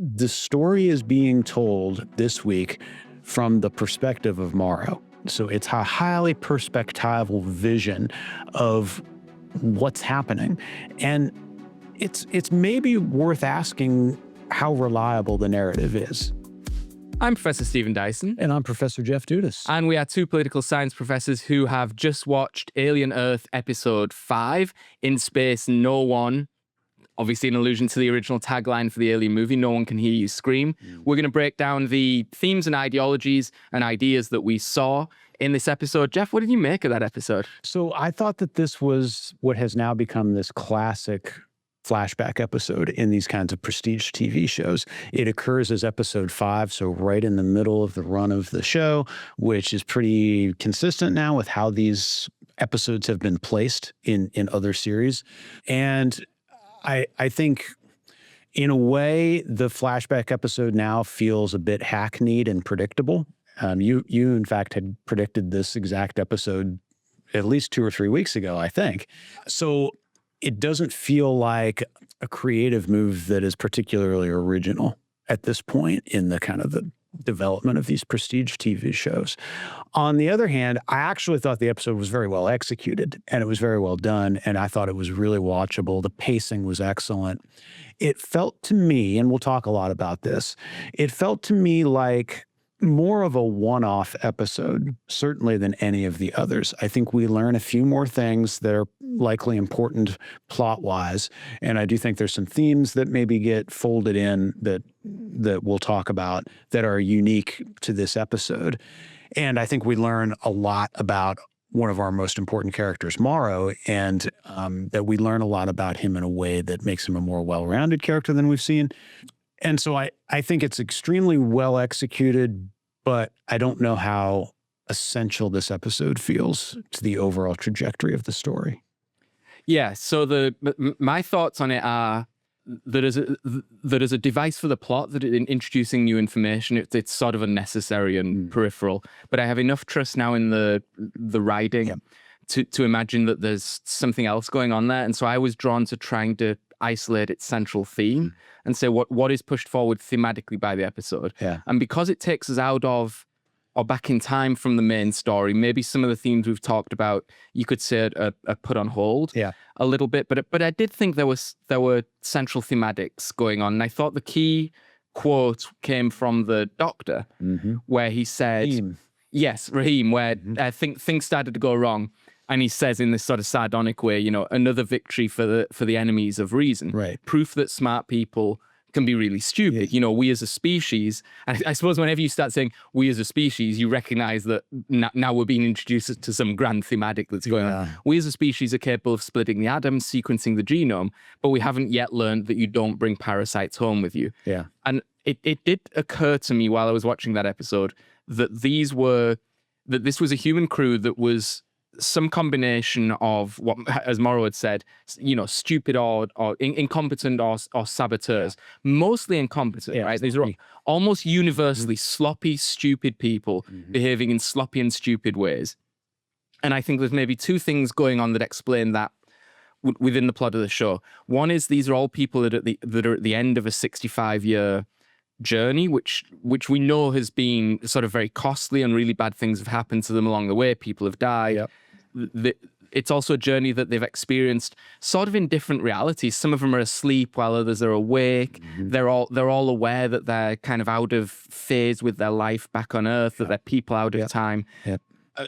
the story is being told this week from the perspective of Morrow. So it's a highly perspectival vision of what's happening. And it's maybe worth asking how reliable the narrative is. I'm Professor Stephen Dyson. And I'm Professor Jeff Dudas. And we are two political science professors who have just watched Alien Earth Episode 5, In Space No One. Obviously an allusion to the original tagline for the Alien movie, No One Can Hear You Scream. We're going to break down the themes and ideologies and ideas that we saw in this episode. Jeff, what did you make of that episode? So I thought that this was what has now become this classic flashback episode in these kinds of prestige TV shows. It occurs as episode 5, so right in the middle of the run of the show, which is pretty consistent now with how these episodes have been placed in other series. And I think in a way, the flashback episode now feels a bit hackneyed and predictable. You in fact had predicted this exact episode at least 2 or 3 weeks ago, I think. So it doesn't feel like a creative move that is particularly original at this point in the kind of the development of these prestige TV shows. On the other hand, I actually thought the episode was very well executed and it was very well done. And I thought it was really watchable. The pacing was excellent. It felt to me, and we'll talk a lot about this, it felt to me like more of a one-off episode, certainly than any of the others. I think we learn a few more things that are likely important plot-wise, and I do think there's some themes that maybe get folded in that we'll talk about that are unique to this episode. And I think we learn a lot about one of our most important characters, Morrow, and that we learn a lot about him in a way that makes him a more well-rounded character than we've seen. And so I think it's extremely well executed, but I don't know how essential this episode feels to the overall trajectory of the story. Yeah, so my thoughts on it are that as a device for the plot, that in introducing new information, it's sort of unnecessary and peripheral. But I have enough trust now in the writing to imagine that there's something else going on there. And so I was drawn to trying to isolate its central theme and say what is pushed forward thematically by the episode. Yeah. And because it takes us out of or back in time from the main story, maybe some of the themes we've talked about, you could say are put on hold a little bit. But I did think there were central thematics going on. And I thought the key quote came from the Doctor, where he said, Raheem. Yes, Raheem, where I think things started to go wrong. And he says in this sort of sardonic way, another victory for the enemies of reason. Right. Proof that smart people can be really stupid. Yeah. We as a species, and I suppose whenever you start saying we as a species, you recognize that now we're being introduced to some grand thematic that's going on. We as a species are capable of splitting the atom, sequencing the genome, but we haven't yet learned that you don't bring parasites home with you. Yeah. And it did occur to me while I was watching that episode that this was a human crew that was some combination of what, as Morrow had said, stupid or incompetent or saboteurs. Mostly incompetent, right? These are almost universally sloppy, stupid people behaving in sloppy and stupid ways. And I think there's maybe two things going on that explain that within the plot of the show. One is these are all people that are at the end of a 65-year journey, which we know has been sort of very costly, and really bad things have happened to them along the way. People have died. Yep. It's also a journey that they've experienced sort of in different realities. Some of them are asleep while others are awake. They're all aware that they're kind of out of phase with their life back on Earth, that they're people out of time. Yep.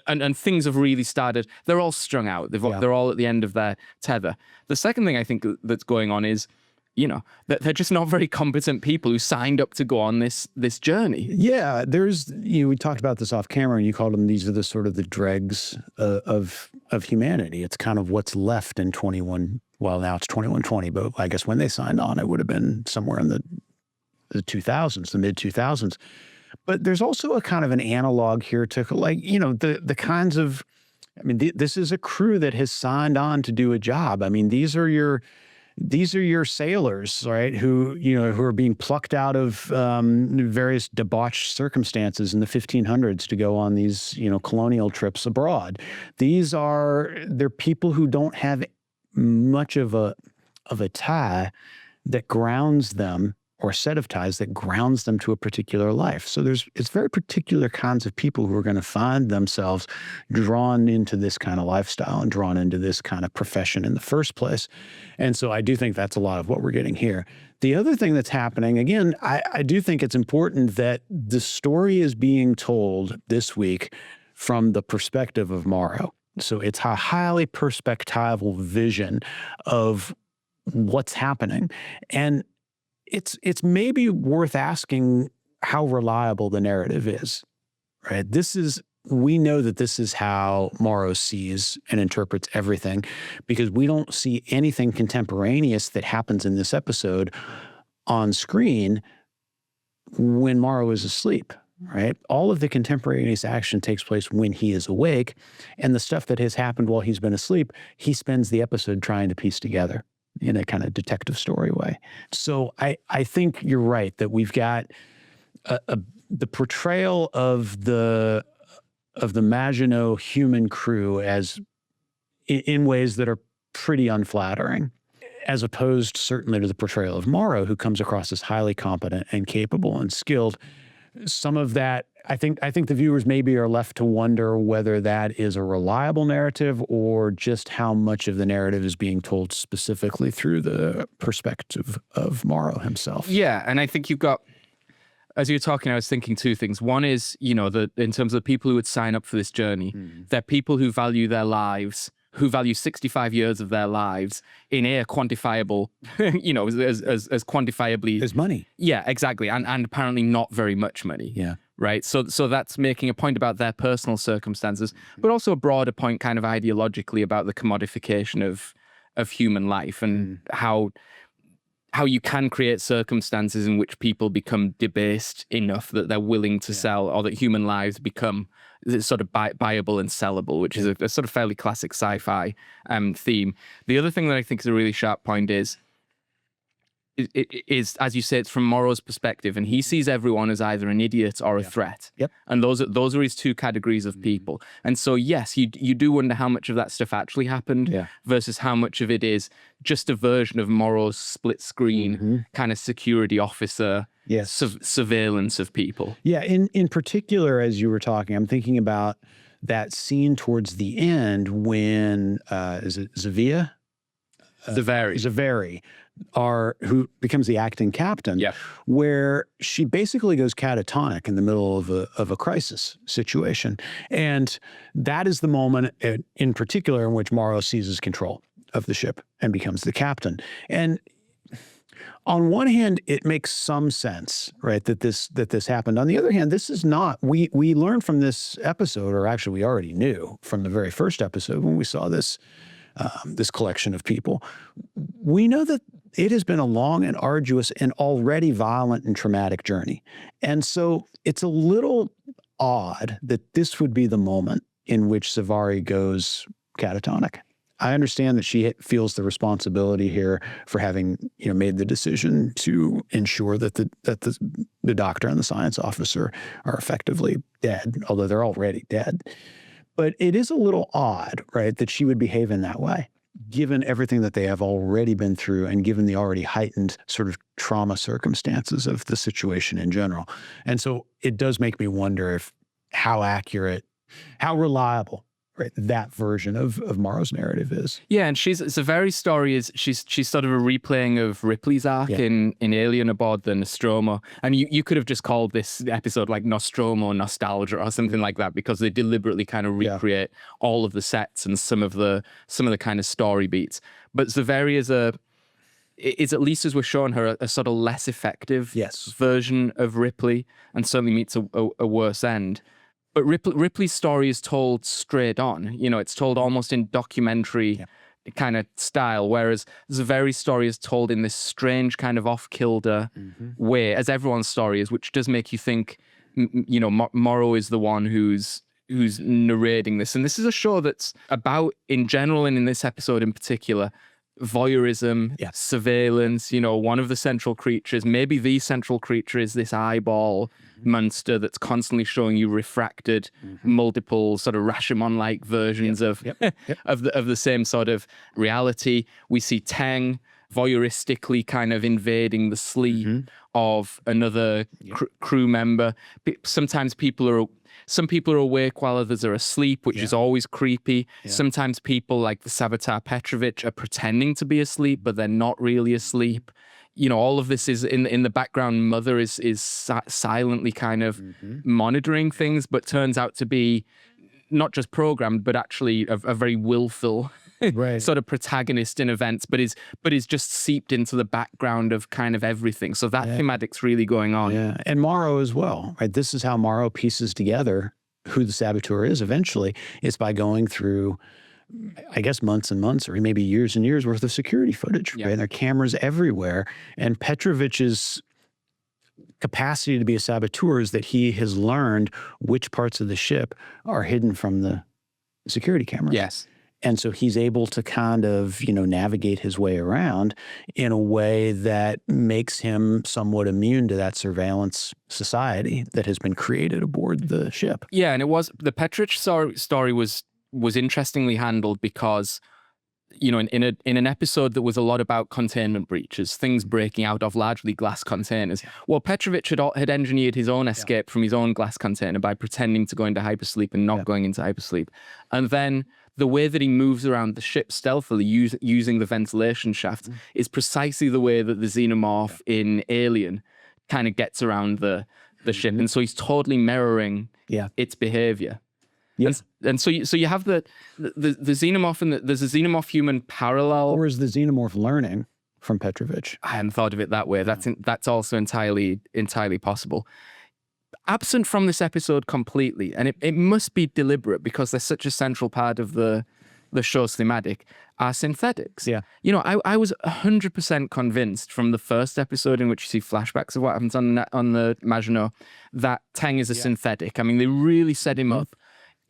And things have really started. They're all strung out. They're all at the end of their tether. The second thing I think that's going on is, that they're just not very competent people who signed up to go on this journey. Yeah, we talked about this off camera, and you called them, these are the sort of the dregs of humanity. It's kind of what's left in 21. Well, now it's 2120, but I guess when they signed on, it would have been somewhere in the 2000s, the mid 2000s. But there's also a kind of an analog here to the kinds of, this is a crew that has signed on to do a job. These are your sailors, right? Who are being plucked out of various debauched circumstances in the 1500s to go on these, colonial trips abroad. They're people who don't have much of a tie that grounds them or set of ties that grounds them to a particular life. So it's very particular kinds of people who are going to find themselves drawn into this kind of lifestyle and drawn into this kind of profession in the first place. And so I do think that's a lot of what we're getting here. The other thing that's happening, again, I do think it's important that the story is being told this week from the perspective of Morrow. So it's a highly perspectival vision of what's happening. And it's maybe worth asking how reliable the narrative is, right? We know that this is how Morrow sees and interprets everything, because we don't see anything contemporaneous that happens in this episode on screen when Morrow is asleep, right? All of the contemporaneous action takes place when he is awake, and the stuff that has happened while he's been asleep, he spends the episode trying to piece together in a kind of detective story way. So I think you're right that we've got the portrayal of the Maginot human crew as in ways that are pretty unflattering, as opposed certainly to the portrayal of Morrow, who comes across as highly competent and capable and skilled. Some of that, I think the viewers maybe are left to wonder whether that is a reliable narrative or just how much of the narrative is being told specifically through the perspective of Morrow himself. Yeah, and I think you've got, as you're talking, I was thinking two things. One is, in terms of people who would sign up for this journey, they're people who value their lives, who value 65 years of their lives in a quantifiable, as quantifiably as money. Yeah, exactly. And apparently not very much money. Yeah. Right. So that's making a point about their personal circumstances, but also a broader point kind of ideologically about the commodification of human life and how you can create circumstances in which people become debased enough that they're willing to sell, or that human lives become sort of buyable and sellable, which is a sort of fairly classic sci-fi theme. The other thing that I think is a really sharp point is, as you say, it's from Morrow's perspective, and he sees everyone as either an idiot or a threat. Yep. And those are his two categories of people. And so, yes, you do wonder how much of that stuff actually happened versus how much of it is just a version of Morrow's split screen kind of security officer surveillance of people. Yeah. In particular, as you were talking, I'm thinking about that scene towards the end when is it Zavia? Zaveri, who becomes the acting captain, where she basically goes catatonic in the middle of a crisis situation. And that is the moment in particular in which Morrow seizes control of the ship and becomes the captain. And on one hand, it makes some sense, right, that this happened. On the other hand, this is not. We learned from this episode, or actually we already knew from the very first episode when we saw this collection of people. We know that it has been a long and arduous and already violent and traumatic journey. And so it's a little odd that this would be the moment in which Zaveri goes catatonic. I understand that she feels the responsibility here for having, made the decision to ensure that the doctor and the science officer are effectively dead, although they're already dead. But it is a little odd, right, that she would behave in that way, given everything that they have already been through and given the already heightened sort of trauma circumstances of the situation in general. And so it does make me wonder how accurate, how reliable, right, that version of Morrow's narrative is. Yeah, and Zaveri's story is she's sort of a replaying of Ripley's arc in Alien aboard the Nostromo. And you could have just called this episode like Nostromo Nostalgia or something like that, because they deliberately kind of recreate all of the sets and some of the kind of story beats. But Zaveri is at least, as we're showing her, a sort of less effective version of Ripley, and certainly meets a worse end. But Ripley's story is told straight on. It's told almost in documentary kind of style, whereas Zaveri's story is told in this strange kind of off-kilter way, as everyone's story is, which does make you think, Morrow is the one who's narrating this. And this is a show that's about, in general and in this episode in particular, voyeurism, surveillance. One of the central creatures, maybe the central creature, is this eyeball monster that's constantly showing you refracted multiple sort of Rashomon-like versions of the same sort of reality. We see Teng voyeuristically kind of invading the sleep of another crew member. Sometimes some people are awake while others are asleep, which is always creepy. Sometimes people like the Savitar Petrovich are pretending to be asleep, but they're not really asleep. You know, all of this is in the background. Mother is silently kind of monitoring things, but turns out to be not just programmed, but actually a very willful sort of protagonist in events, but is just seeped into the background of kind of everything. So that thematic's really going on. Yeah, and Morrow as well, right? This is how Morrow pieces together who the saboteur is eventually. It's by going through, I guess, months and months, or maybe years and years worth of security footage, right? And there are cameras everywhere. And Petrovich's capacity to be a saboteur is that he has learned which parts of the ship are hidden from the security cameras. Yes. And so he's able to kind of, navigate his way around in a way that makes him somewhat immune to that surveillance society that has been created aboard the ship. Yeah, and the Petrovich story was interestingly handled because, in an episode that was a lot about containment breaches, things breaking out of largely glass containers. Well, Petrovich had engineered his own escape from his own glass container by pretending to go into hypersleep and not going into hypersleep. And then the way that he moves around the ship stealthily using the ventilation shaft is precisely the way that the Xenomorph in Alien kind of gets around the ship. And so he's totally mirroring its behavior. Yes. And so you have the Xenomorph, and there's a Xenomorph human parallel. Or is the Xenomorph learning from Petrovich? I hadn't thought of it that way. That's also entirely possible. Absent from this episode completely, and it must be deliberate because they're such a central part of the show's thematic, are synthetics. Yeah. I was 100% convinced from the first episode, in which you see flashbacks of what happens on the Maginot, that Tang is a synthetic. I mean, they really set him up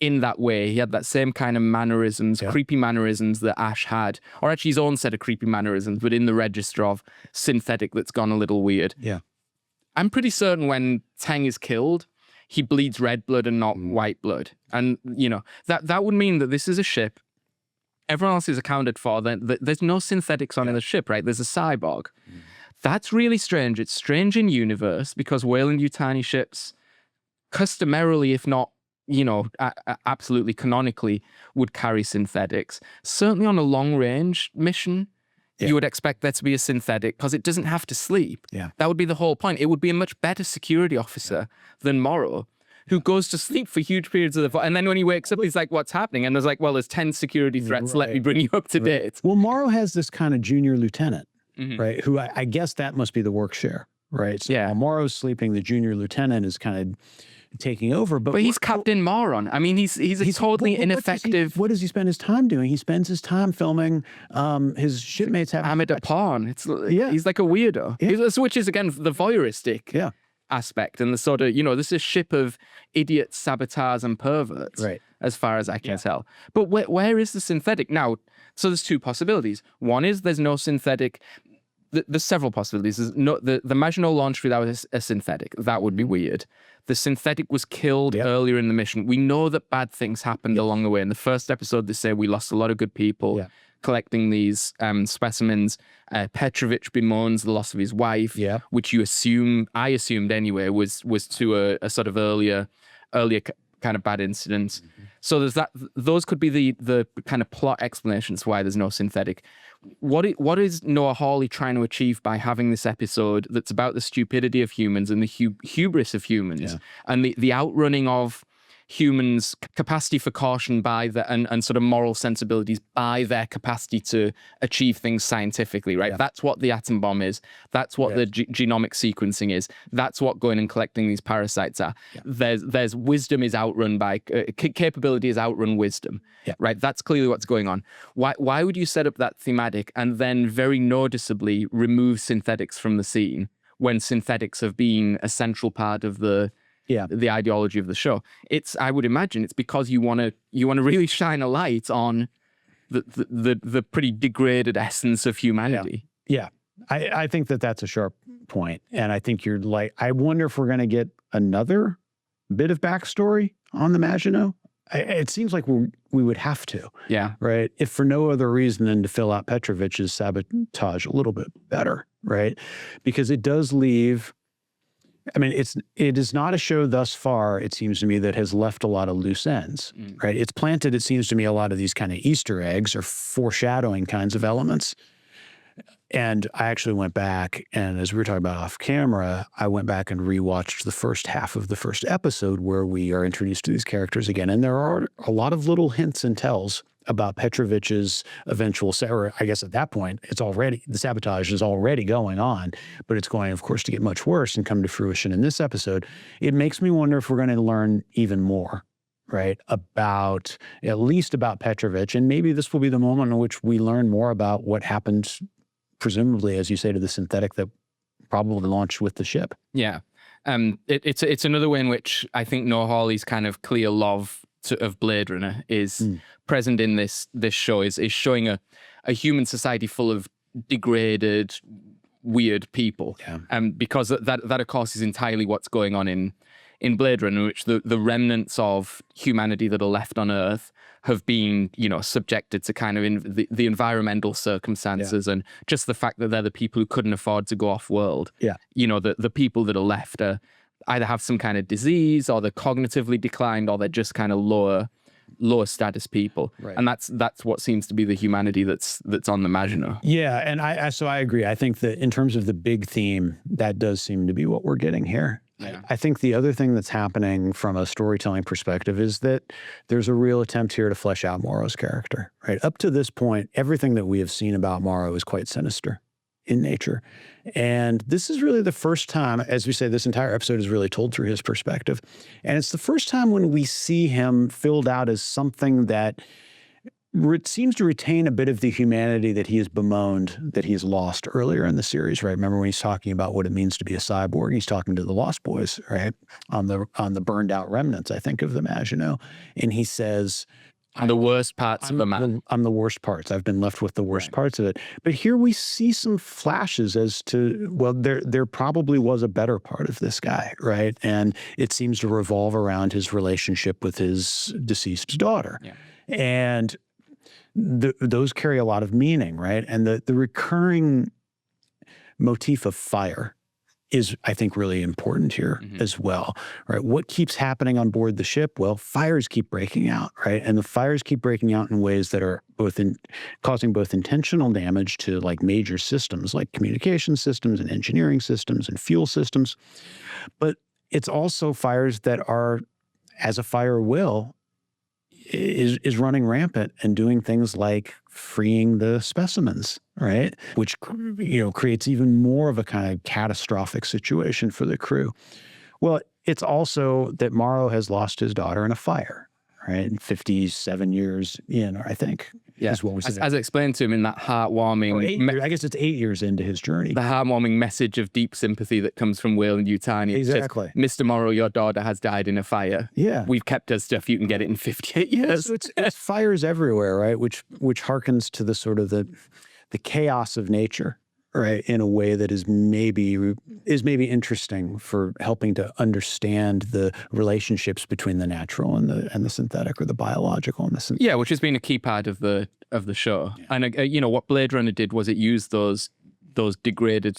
in that way. He had that same kind of mannerisms, creepy mannerisms that Ash had, or actually his own set of creepy mannerisms, but in the register of synthetic that's gone a little weird. Yeah. I'm pretty certain when Tang is killed, he bleeds red blood and not white blood. And, that would mean that this is a ship. Everyone else is accounted for. There's no synthetics on the ship, right? There's a cyborg. That's really strange. It's strange in universe because Weyland-Yutani ships customarily, if not absolutely canonically, would carry synthetics. Certainly on a long-range mission, you would expect there to be a synthetic because it doesn't have to sleep. Yeah. That would be the whole point. It would be a much better security officer than Morrow, who goes to sleep for huge periods of the and then when he wakes up, he's like, what's happening? And there's like, well, there's 10 security threats. Let me bring you up to date. Well, Morrow has this kind of junior lieutenant, right? Who I guess that must be the work share, right? So while Morrow's sleeping, the junior lieutenant is kind of taking over. But he's Captain Moron. I mean, he's a totally ineffective. What does he spend his time doing? He spends his time filming his shipmates having amateur porn. He's like a weirdo. Which is, again, the voyeuristic aspect and the sort of, this is a ship of idiots, saboteurs, and perverts, right? As far as I can tell. But where is the synthetic? Now, so there's two possibilities. One is there's no synthetic. There's several possibilities. There's no, the Maginot launched without a synthetic. That would be weird. The synthetic was killed earlier in the mission. We know that bad things happened along the way. In the first episode, they say we lost a lot of good people collecting these specimens. Petrovich bemoans the loss of his wife, which I assumed anyway, was to a sort of earlier kind of bad incidents. So there's that. Those could be the kind of plot explanations why there's no synthetic. What is Noah Hawley trying to achieve by having this episode that's about the stupidity of humans and the hubris of humans and the outrunning of humans' capacity for caution and sort of moral sensibilities by their capacity to achieve things scientifically, right? That's what the atom bomb is. That's what the genomic sequencing is. That's what going and collecting these parasites are. There's wisdom is outrun by capability is outrun wisdom, right? That's clearly what's going on. Why would you set up that thematic and then very noticeably remove synthetics from the scene when synthetics have been a central part of the ideology of the show? I would imagine it's because you want to really shine a light on the pretty degraded essence of humanity. Yeah. I think that's a sharp point. And I think I wonder if we're going to get another bit of backstory on the Maginot. it seems like we would have to, Yeah. right? If for no other reason than to fill out Petrovich's sabotage a little bit better, right? Because it does leave. I mean, it is not a show thus far, it seems to me, that has left a lot of loose ends, right? It's planted, it seems to me, a lot of these kind of Easter eggs or foreshadowing kinds of elements. And I actually went back, and as we were talking about off camera, I went back and rewatched the first half of the first episode where we are introduced to these characters again. And there are a lot of little hints and tells about Petrovich's eventual, or I guess at that point, the sabotage is already going on, but it's going, of course, to get much worse and come to fruition in this episode. It makes me wonder if we're going to learn even more, right, at least about Petrovich. And maybe this will be the moment in which we learn more about what happened, presumably, as you say, to the synthetic that probably launched with the ship. Yeah. It's another way in which I think Noah Hawley's kind of clear love of Blade Runner is present in this show, is showing a human society full of degraded, weird people. Yeah. Because that of course is entirely what's going on in Blade Runner, which the remnants of humanity that are left on Earth have been, subjected to kind of the environmental circumstances, and just the fact that they're the people who couldn't afford to go off world. Yeah. The people that are left are either have some kind of disease, or they're cognitively declined, or they're just kind of lower status people. Right. And that's what seems to be the humanity that's on the Maginot. Yeah, and I agree. I think that in terms of the big theme, that does seem to be what we're getting here. Yeah. I think the other thing that's happening from a storytelling perspective is that there's a real attempt here to flesh out Morrow's character, right? Up to this point, everything that we have seen about Morrow is quite sinister in nature. And this is really the first time, as we say, this entire episode is really told through his perspective. And it's the first time when we see him filled out as something that seems to retain a bit of the humanity that he has bemoaned, that he's lost earlier in the series, right? Remember when he's talking about what it means to be a cyborg? He's talking to the Lost Boys, right? On the burned out remnants, I think, of the Maginot. And he says, The worst parts of the man. I'm the worst parts. I've been left with the worst parts of it. But here we see some flashes as to, well, there probably was a better part of this guy, right? And it seems to revolve around his relationship with his deceased daughter. Yeah. And those carry a lot of meaning, right? And the recurring motif of fire is, I think, really important here as well, right? What keeps happening on board the ship? Well, fires keep breaking out, right? And the fires keep breaking out in ways that are causing both intentional damage to like major systems, like communication systems and engineering systems and fuel systems. But it's also fires that are, as a fire will, is running rampant and doing things like freeing the specimens, right? Which, creates even more of a kind of catastrophic situation for the crew. Well, it's also that Morrow has lost his daughter in a fire, right? 57 years in, I think. Yeah. Is what we said. As explained to him in that heartwarming... I guess it's 8 years into his journey. The heartwarming message of deep sympathy that comes from Weyland-Yutani. Exactly. Mr. Morrow, your daughter has died in a fire. Yeah. We've kept her stuff. You can get it in 58 years. So it's fires everywhere, right? Which harkens to the sort of the chaos of nature, right? In a way that is maybe interesting for helping to understand the relationships between the natural and the synthetic, or the biological and the synthetic. Yeah, which has been a key part of the show. Yeah. And what Blade Runner did was it used those degraded,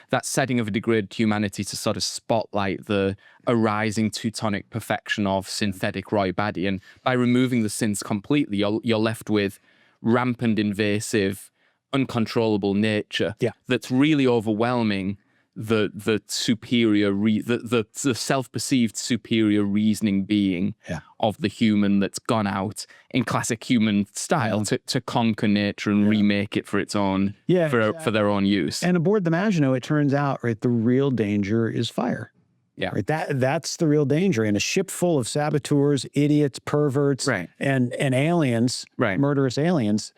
that setting of a degraded humanity to sort of spotlight the arising Teutonic perfection of synthetic Roy Batty. And by removing the synths completely, you're left with rampant, invasive, uncontrollable nature that's really overwhelming the superior, the self-perceived superior reasoning being of the human that's gone out in classic human style to conquer nature and remake it for its own, for their own use. And aboard the Maginot, it turns out, right, the real danger is fire. Yeah. Right. That's the real danger. In a ship full of saboteurs, idiots, perverts, and aliens, murderous aliens,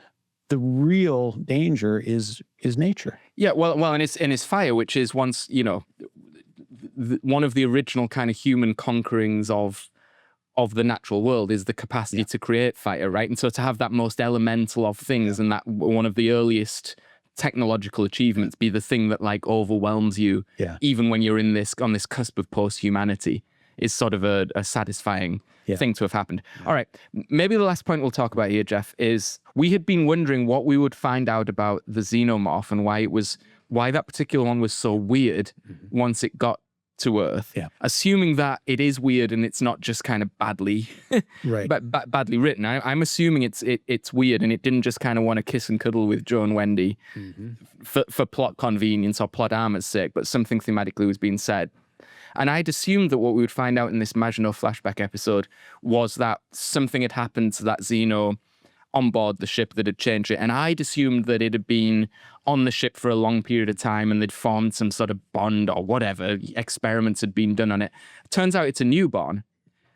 the real danger is nature. Yeah, well, and it's fire, which is once, one of the original kind of human conquerings of the natural world is the capacity to create fire, right? And so to have that most elemental of things and that one of the earliest technological achievements be the thing that like overwhelms you, even when you're on this cusp of post-humanity, is sort of a satisfying thing to have happened. All right, maybe the last point we'll talk about here, Jeff, is we had been wondering what we would find out about the Xenomorph and why that particular one was so weird once it got to Earth. Yeah. Assuming that it is weird and it's not just kind of badly badly written. I'm assuming it's weird and it didn't just kind of want to kiss and cuddle with Joe and Wendy for plot convenience or plot armor's sake, but something thematically was being said. And I'd assumed that what we would find out in this Maginot flashback episode was that something had happened to that Xeno on board the ship that had changed it. And I'd assumed that it had been on the ship for a long period of time and they'd formed some sort of bond or whatever, experiments had been done on it. Turns out it's a newborn.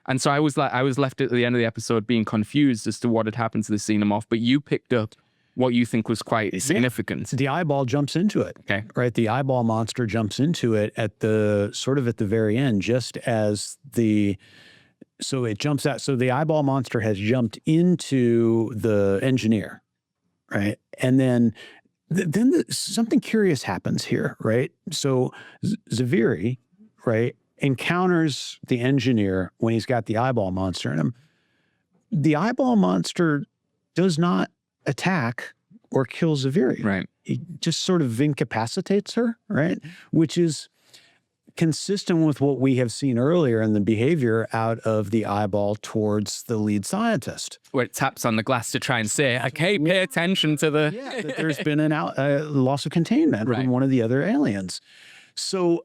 And so I was left at the end of the episode being confused as to what had happened to the Xenomorph, but you picked up what you think was quite significant. The eyeball jumps into it. Okay. Right? The eyeball monster jumps into it at the very end, just as so it jumps out. So the eyeball monster has jumped into the engineer, right? And then something curious happens here, right? So Zaviri, right, encounters the engineer when he's got the eyeball monster in him. The eyeball monster does not attack or kill Zaviri. Right. He just sort of incapacitates her, right? Which is consistent with what we have seen earlier in the behavior out of the eyeball towards the lead scientist. Where it taps on the glass to try and say, okay, pay attention to the... Yeah, that there's been a loss of containment from one of the other aliens. So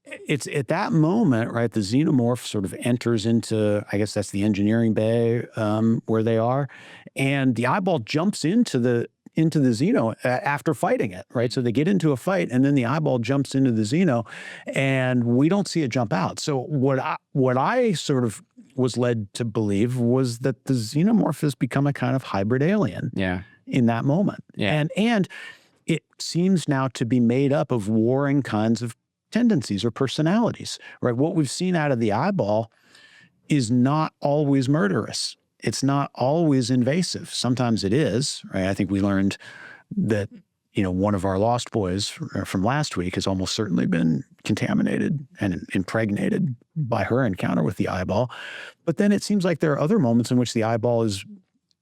it's at that moment, right, the Xenomorph sort of enters into, I guess that's the engineering bay where they are, and the eyeball jumps into the Xeno after fighting it, right? So they get into a fight, and then the eyeball jumps into the Xeno, and we don't see it jump out. So what I sort of was led to believe was that the Xenomorph has become a kind of hybrid alien in that moment. Yeah. And it seems now to be made up of warring kinds of tendencies or personalities, right? What we've seen out of the eyeball is not always murderous. It's not always invasive. Sometimes it is, right? I think we learned that, one of our lost boys from last week has almost certainly been contaminated and impregnated by her encounter with the eyeball. But then it seems like there are other moments in which the eyeball is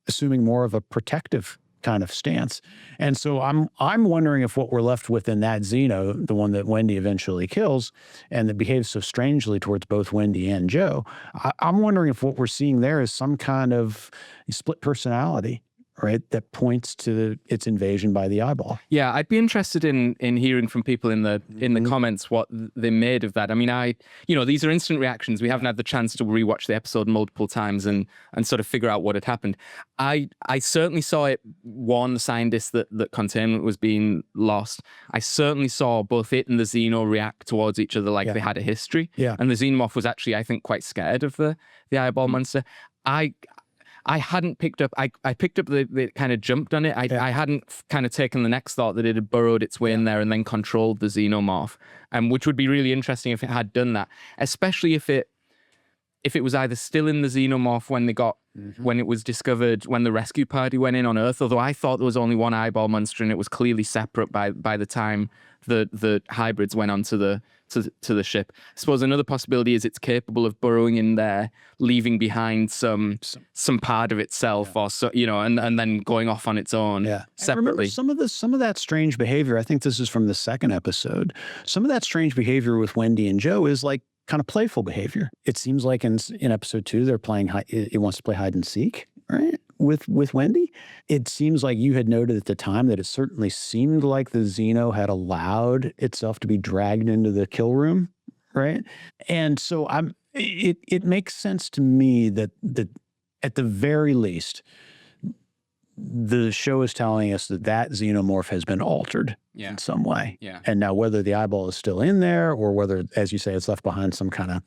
assuming more of a protective kind of stance. And so I'm wondering if what we're left with in that Xeno, the one that Wendy eventually kills and that behaves so strangely towards both Wendy and Joe, I'm wondering if what we're seeing there is some kind of split personality, right, that points to its invasion by the eyeball. Yeah, I'd be interested in hearing from people in the comments what they made of that. I mean, these are instant reactions. We haven't had the chance to rewatch the episode multiple times and sort of figure out what had happened. I certainly saw it warn the scientists that containment was being lost. I certainly saw both it and the Xeno react towards each other like they had a history. Yeah. And the Xenomorph was actually, I think, quite scared of the eyeball monster. I hadn't picked up, I picked up it kind of jumped on it. I hadn't kind of taken the next thought that it had burrowed its way in there and then controlled the Xenomorph, which would be really interesting if it had done that, especially if it was either still in the Xenomorph when it was discovered, when the rescue party went in on Earth, although I thought there was only one eyeball monster and it was clearly separate by the time the hybrids went onto to the ship. I suppose another possibility is it's capable of burrowing in there, leaving behind some part of itself, or so, and then going off on its own separately. Some of that strange behavior. I think this is from the second episode. Some of that strange behavior with Wendy and Joe is like kind of playful behavior. It seems like in episode 2 they're playing. It wants to play hide and seek, right? With Wendy, it seems like you had noted at the time that it certainly seemed like the Xeno had allowed itself to be dragged into the kill room, right? And so it makes sense to me that at the very least, the show is telling us that Xenomorph has been altered in some way. Yeah. And now whether the eyeball is still in there or whether, as you say, it's left behind some kind of,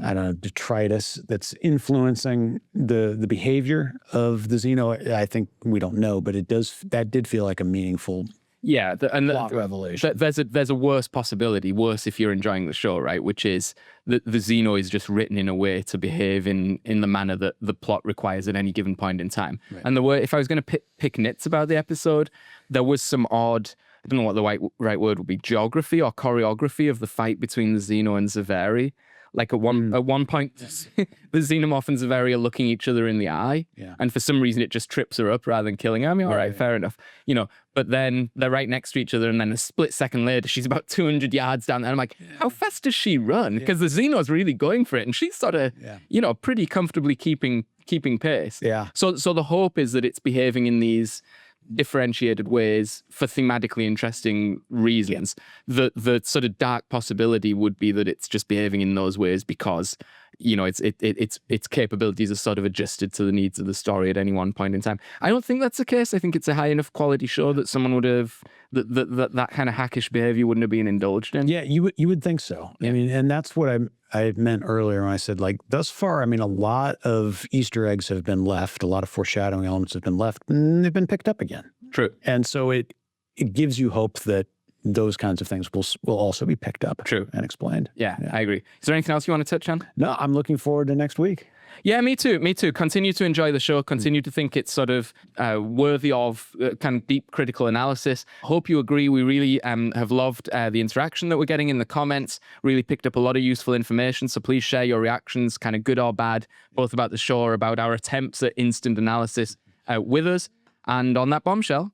I don't know, detritus that's influencing the behavior of the Xeno, I think we don't know, but that did feel like a meaningful plot revelation. There's a worse possibility, worse if you're enjoying the show, right? Which is that the Xeno is just written in a way to behave in the manner that the plot requires at any given point in time. Right. And if I was going to pick nits about the episode, there was some odd I don't know what the right word would be, geography or choreography of the fight between the Xeno and Zaveri. Like at one point, the Xenomorph and Zaveri are looking each other in the eye, and for some reason it just trips her up rather than killing her. I mean, all right, fair enough, you know. But then they're right next to each other, and then a split second later, she's about 200 yards down there. I'm like, how fast does she run? Because the Xeno's really going for it, and she's sort of, you know, pretty comfortably keeping pace. Yeah. So the hope is that it's behaving in these differentiated ways for thematically interesting reasons. The sort of dark possibility would be that it's just behaving in those ways because, you know, its capabilities are sort of adjusted to the needs of the story at any one point in time. I don't think that's the case. I think it's a high enough quality show that someone would have that kind of hackish behavior wouldn't have been indulged in. Yeah, you would think so. I mean, and that's what I meant earlier when I said, like, thus far, I mean, a lot of Easter eggs have been left, a lot of foreshadowing elements have been left, and they've been picked up again. True. And so it gives you hope that those kinds of things will also be picked up. True. And explained. Yeah, I agree. Is there anything else you want to touch on? No, I'm looking forward to next week. Yeah, me too. Me too. Continue to enjoy the show. Continue to think it's sort of worthy of kind of deep critical analysis. Hope you agree. We really have loved the interaction that we're getting in the comments. Really picked up a lot of useful information. So please share your reactions, kind of good or bad, both about the show or about our attempts at instant analysis with us. And on that bombshell,